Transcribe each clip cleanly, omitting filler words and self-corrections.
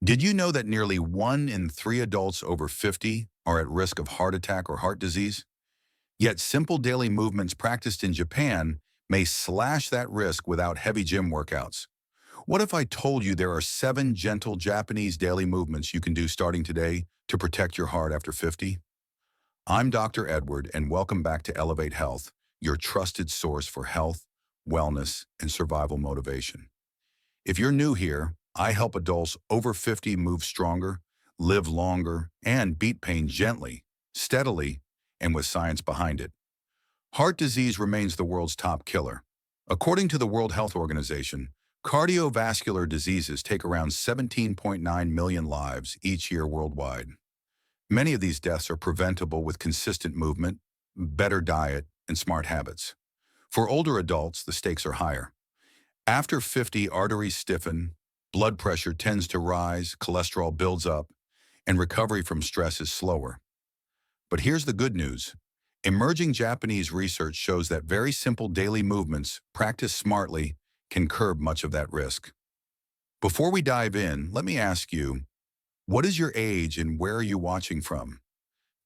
Did you know that nearly 1 in 3 adults over 50 are at risk of heart attack or heart disease? Yet simple daily movements practiced in Japan may slash that risk without heavy gym workouts. What if I told you there are 7 gentle Japanese daily movements you can do starting today to protect your heart after 50? I'm Dr. Edward, and welcome back to Elevate Health, your trusted source for health, wellness, and survival motivation. If you're new here, I help adults over 50 move stronger, live longer, and beat pain gently, steadily, and with science behind it. Heart disease remains the world's top killer. According to the World Health Organization, cardiovascular diseases take around 17.9 million lives each year worldwide. Many of these deaths are preventable with consistent movement, better diet, and smart habits. For older adults, the stakes are higher. After 50, arteries stiffen, blood pressure tends to rise, cholesterol builds up, and recovery from stress is slower. But here's the good news. Emerging Japanese research shows that very simple daily movements, practiced smartly, can curb much of that risk. Before we dive in, let me ask you, what is your age and where are you watching from?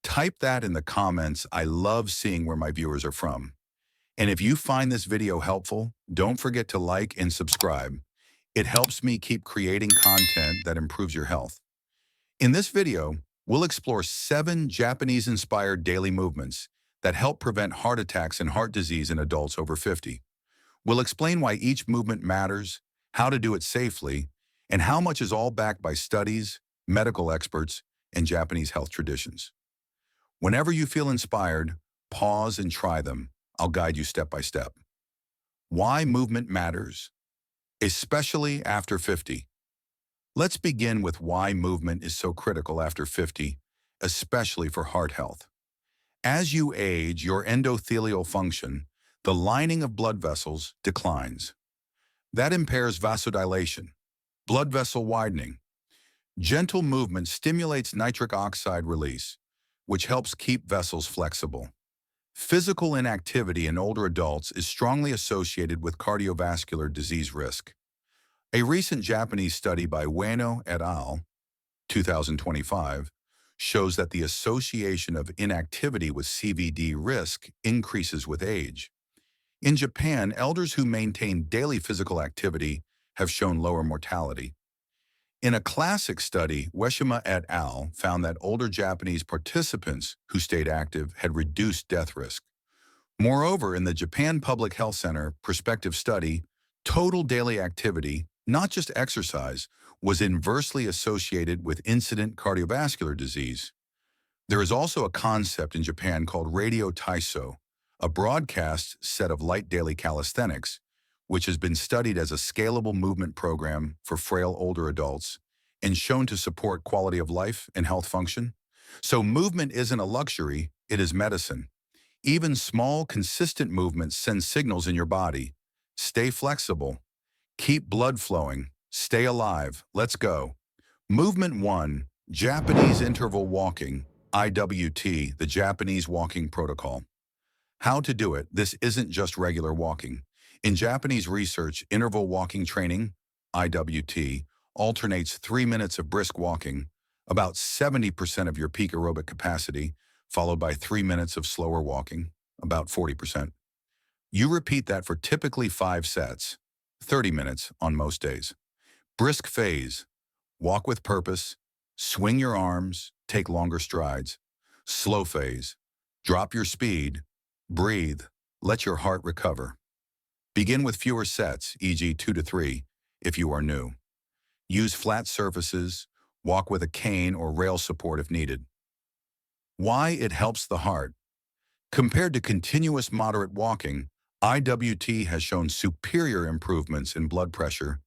Type that in the comments. I love seeing where my viewers are from. And if you find this video helpful, don't forget to like and subscribe. It helps me keep creating content that improves your health. In this video, we'll explore 7 Japanese-inspired daily movements that help prevent heart attacks and heart disease in adults over 50. We'll explain why each movement matters, how to do it safely, and how much is all backed by studies, medical experts, and Japanese health traditions. Whenever you feel inspired, pause and try them. I'll guide you step by step. Why movement matters, especially after 50. Let's begin with why movement is so critical after 50, especially for heart health. As you age, your endothelial function, the lining of blood vessels, declines. That impairs vasodilation, blood vessel widening. Gentle movement stimulates nitric oxide release, which helps keep vessels flexible. Physical inactivity in older adults is strongly associated with cardiovascular disease risk. A recent Japanese study by Ueno et al., 2025, shows that the association of inactivity with CVD risk increases with age. In Japan, elders who maintain daily physical activity have shown lower mortality. In a classic study, Ueshima et al. Found that older Japanese participants who stayed active had reduced death risk. Moreover, in the Japan Public Health Center prospective study, total daily activity, not just exercise, was inversely associated with incident cardiovascular disease. There is also a concept in Japan called Radio-Taiso, a broadcast set of light daily calisthenics, which has been studied as a scalable movement program for frail older adults and shown to support quality of life and health function. So movement isn't a luxury, it is medicine. Even small, consistent movements send signals in your body. Stay flexible. Keep blood flowing. Stay alive. Let's go. Movement 1, Japanese interval walking, IWT, the Japanese walking protocol. How to do it. This isn't just regular walking. In Japanese research, interval walking training, IWT, alternates 3 minutes of brisk walking, about 70% of your peak aerobic capacity, followed by 3 minutes of slower walking, about 40%. You repeat that for typically 5 sets, 30 minutes on most days. Brisk phase, walk with purpose, swing your arms, take longer strides. Slow phase, drop your speed, breathe, let your heart recover. Begin with fewer sets, e.g. 2 to 3, if you are new. Use flat surfaces, walk with a cane or rail support if needed. Why it helps the heart. Compared to continuous moderate walking, IWT has shown superior improvements in blood pressure,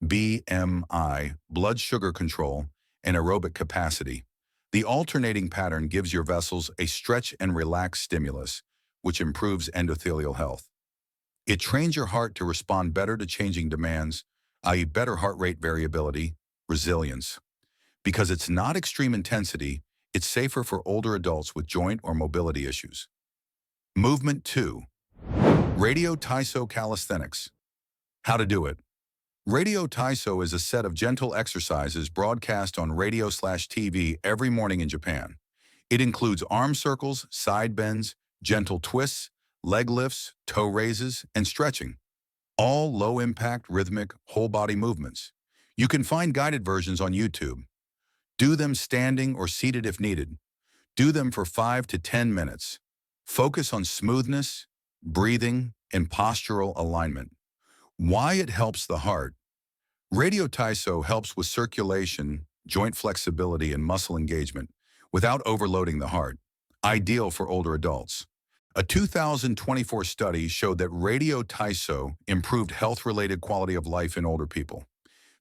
BMI, blood sugar control, and aerobic capacity. The alternating pattern gives your vessels a stretch and relax stimulus, which improves endothelial health. It trains your heart to respond better to changing demands, i.e. better heart rate variability, resilience. Because it's not extreme intensity, it's safer for older adults with joint or mobility issues. Movement 2, Radio-Taiso calisthenics. How to do it. Radio-Taiso is a set of gentle exercises broadcast on radio/TV every morning in Japan. It includes arm circles, side bends, gentle twists, leg lifts, toe raises, and stretching. All low-impact, rhythmic, whole-body movements. You can find guided versions on YouTube. Do them standing or seated if needed. Do them for 5 to 10 minutes. Focus on smoothness, breathing, and postural alignment. Why it helps the heart. Radio-Taiso helps with circulation, joint flexibility, and muscle engagement without overloading the heart. Ideal for older adults. A 2024 study showed that Radio-Taiso improved health-related quality of life in older people.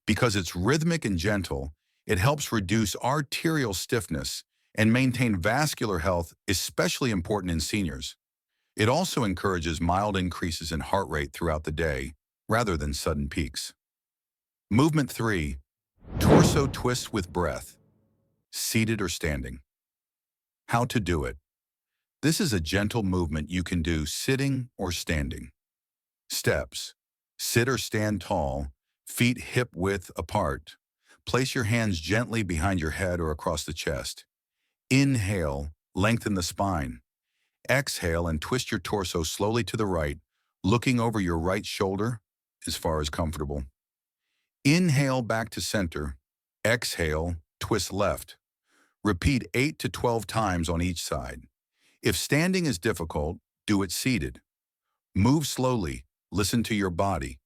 Because it's rhythmic and gentle, it helps reduce arterial stiffness and maintain vascular health, especially important in seniors. It also encourages mild increases in heart rate throughout the day, rather than sudden peaks. Movement 3. Torso twist with breath. Seated or standing. How to do it. This is a gentle movement you can do sitting or standing. Steps. Sit or stand tall, feet hip-width apart. Place your hands gently behind your head or across the chest. Inhale, lengthen the spine. Exhale and twist your torso slowly to the right, looking over your right shoulder as far as comfortable. Inhale back to center. Exhale, twist left. Repeat 8 to 12 times on each side. If standing is difficult, do it seated. Move slowly. Listen to your body.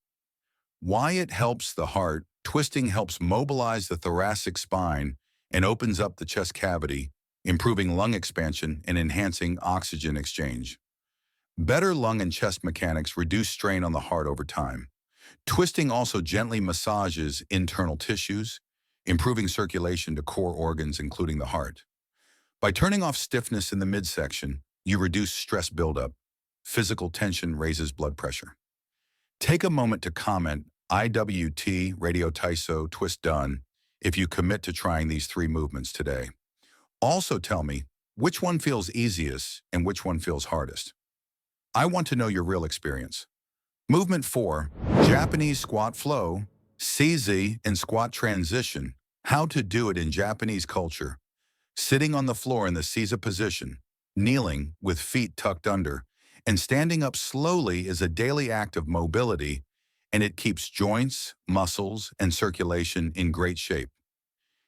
Why it helps the heart. Twisting helps mobilize the thoracic spine and opens up the chest cavity, improving lung expansion and enhancing oxygen exchange. Better lung and chest mechanics reduce strain on the heart over time. Twisting also gently massages internal tissues, improving circulation to core organs, including the heart. By turning off stiffness in the midsection, you reduce stress buildup. Physical tension raises blood pressure. Take a moment to comment IWT Radio-Taiso twist done if you commit to trying these 3 movements today. Also tell me which one feels easiest and which one feels hardest. I want to know your real experience. Movement 4, Japanese squat flow, CZ and squat transition. How to do it in Japanese culture. Sitting on the floor in the Seiza position, kneeling with feet tucked under, and standing up slowly is a daily act of mobility, and it keeps joints, muscles, and circulation in great shape.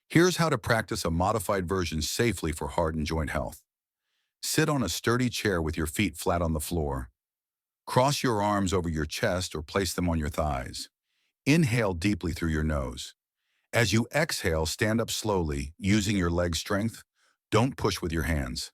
Here's how to practice a modified version safely for heart and joint health. Sit on a sturdy chair with your feet flat on the floor. Cross your arms over your chest or place them on your thighs. Inhale deeply through your nose. As you exhale, stand up slowly, using your leg strength. Don't push with your hands.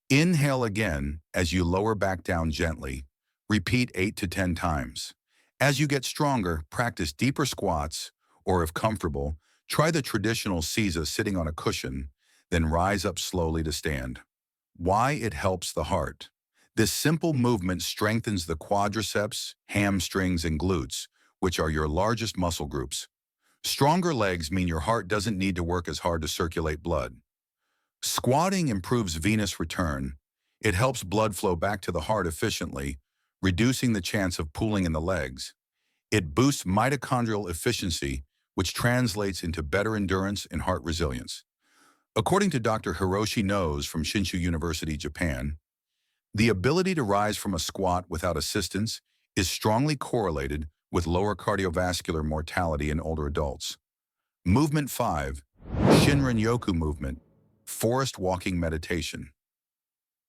Inhale again as you lower back down gently. Repeat 8 to 10 times. As you get stronger, practice deeper squats, or if comfortable, try the traditional Seiza sitting on a cushion, then rise up slowly to stand. Why it helps the heart. This simple movement strengthens the quadriceps, hamstrings, and glutes, which are your largest muscle groups. Stronger legs mean your heart doesn't need to work as hard to circulate blood. Squatting improves venous return. It helps blood flow back to the heart efficiently, reducing the chance of pooling in the legs. It boosts mitochondrial efficiency, which translates into better endurance and heart resilience. According to Dr. Hiroshi Noz from Shinshu University, Japan, the ability to rise from a squat without assistance is strongly correlated with lower cardiovascular mortality in older adults. Movement 5, Shinrin-yoku movement, forest walking meditation.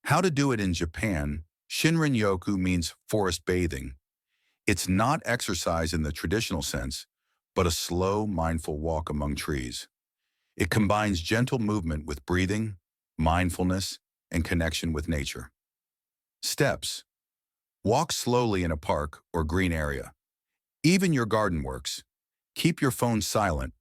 How to do it in Japan. Shinrin-yoku means forest bathing. It's not exercise in the traditional sense, but a slow, mindful walk among trees. It combines gentle movement with breathing, mindfulness, and connection with nature. Steps. Walk slowly in a park or green area. Even your garden works. Keep your phone silent.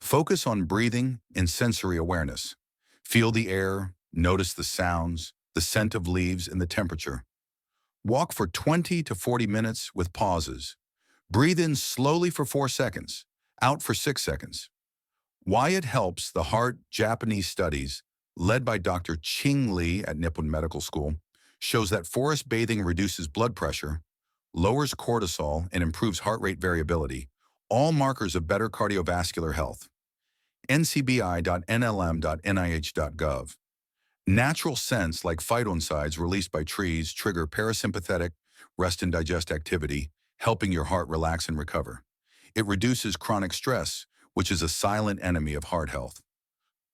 Focus on breathing and sensory awareness. Feel the air, notice the sounds, the scent of leaves, and the temperature. Walk for 20 to 40 minutes with pauses. Breathe in slowly for 4 seconds, out for 6 seconds. Why it helps the heart. Japanese studies, led by Dr. Ching Lee at Nippon Medical School, shows that forest bathing reduces blood pressure, lowers cortisol, and improves heart rate variability, all markers of better cardiovascular health. ncbi.nlm.nih.gov. Natural scents like phytoncides released by trees trigger parasympathetic rest and digest activity, helping your heart relax and recover. It reduces chronic stress, which is a silent enemy of heart health.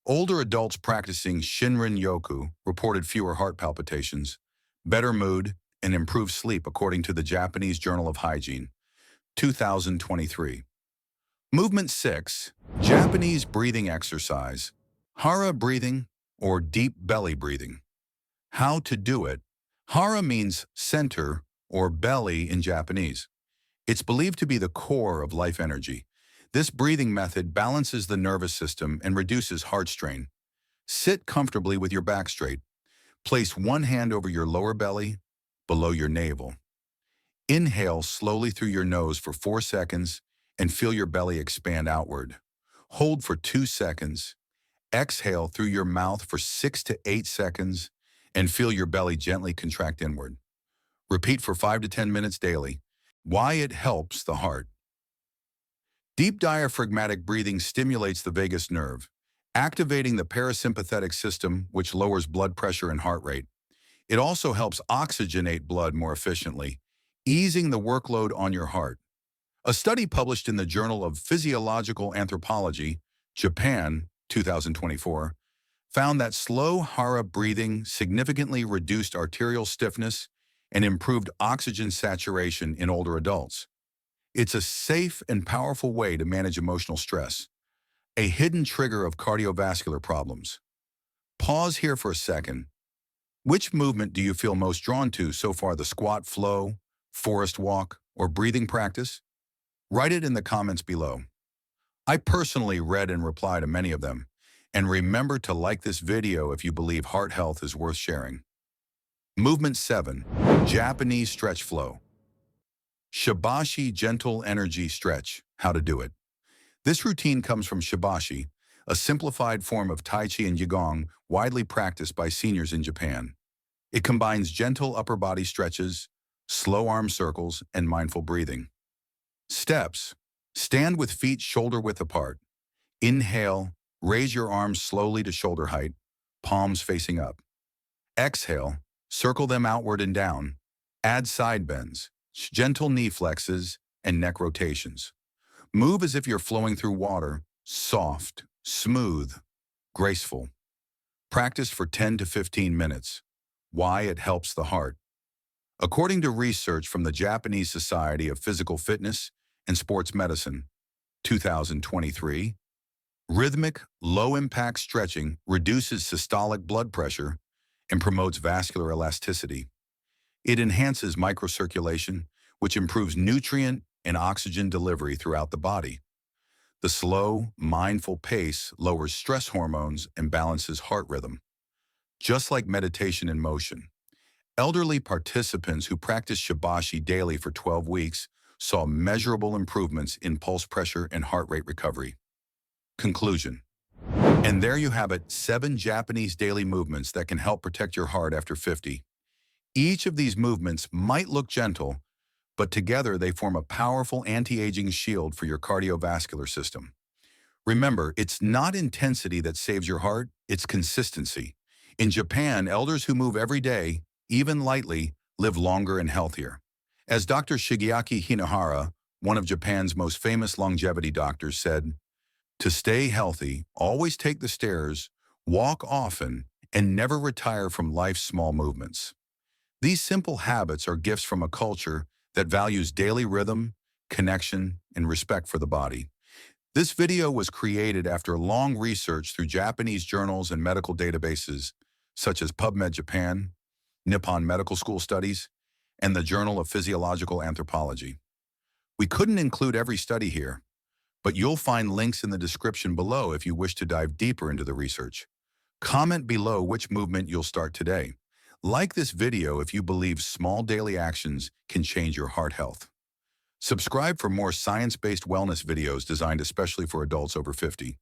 Older adults practicing Shinrin-yoku reported fewer heart palpitations, better mood, and improved sleep according to the Japanese Journal of Hygiene, 2023. Movement 6, Japanese breathing exercise, Hara breathing or deep belly breathing. How to do it. Hara means center or belly in Japanese. It's believed to be the core of life energy. This breathing method balances the nervous system and reduces heart strain. Sit comfortably with your back straight. Place one hand over your lower belly, below your navel. Inhale slowly through your nose for 4 seconds and feel your belly expand outward. Hold for 2 seconds. Exhale through your mouth for 6 to 8 seconds and feel your belly gently contract inward. Repeat for 5 to 10 minutes daily. Why it helps the heart. Deep diaphragmatic breathing stimulates the vagus nerve, activating the parasympathetic system, which lowers blood pressure and heart rate. It also helps oxygenate blood more efficiently, easing the workload on your heart. A study published in the Journal of Physiological Anthropology, Japan, 2024, found that slow Hara breathing significantly reduced arterial stiffness and improved oxygen saturation in older adults. It's a safe and powerful way to manage emotional stress, a hidden trigger of cardiovascular problems. Pause here for a second. Which movement do you feel most drawn to so far, the squat flow, forest walk, or breathing practice? Write it in the comments below. I personally read and reply to many of them, and remember to like this video if you believe heart health is worth sharing. Movement 7, Japanese Stretch Flow. Shibashi Gentle Energy Stretch, how to do it. This routine comes from Shibashi, a simplified form of Tai Chi and Qigong widely practiced by seniors in Japan. It combines gentle upper body stretches, slow arm circles, and mindful breathing. Steps. Stand with feet shoulder-width apart. Inhale, raise your arms slowly to shoulder height, palms facing up. Exhale, circle them outward and down. Add side bends, gentle knee flexes, and neck rotations. Move as if you're flowing through water, soft, smooth, graceful. Practice for 10 to 15 minutes. Why it helps the heart. According to research from the Japanese Society of Physical Fitness and Sports Medicine, 2023, rhythmic, low-impact stretching reduces systolic blood pressure and promotes vascular elasticity. It enhances microcirculation, which improves nutrient and oxygen delivery throughout the body. The slow, mindful pace lowers stress hormones and balances heart rhythm. Just like meditation in motion, elderly participants who practiced Shibashi daily for 12 weeks saw measurable improvements in pulse pressure and heart rate recovery. Conclusion. And there you have it, 7 Japanese daily movements that can help protect your heart after 50. Each of these movements might look gentle, but together they form a powerful anti-aging shield for your cardiovascular system. Remember, it's not intensity that saves your heart, it's consistency. In Japan, elders who move every day, even lightly, live longer and healthier. As Dr. Shigeaki Hinahara, one of Japan's most famous longevity doctors, said, "To stay healthy, always take the stairs, walk often, and never retire from life's small movements." These simple habits are gifts from a culture that values daily rhythm, connection, and respect for the body. This video was created after long research through Japanese journals and medical databases such as PubMed Japan, Nippon Medical School Studies, and the Journal of Physiological Anthropology. We couldn't include every study here, but you'll find links in the description below if you wish to dive deeper into the research. Comment below which movement you'll start today. Like this video if you believe small daily actions can change your heart health. Subscribe for more science-based wellness videos designed especially for adults over 50,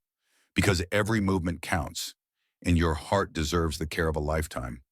because every movement counts, and your heart deserves the care of a lifetime.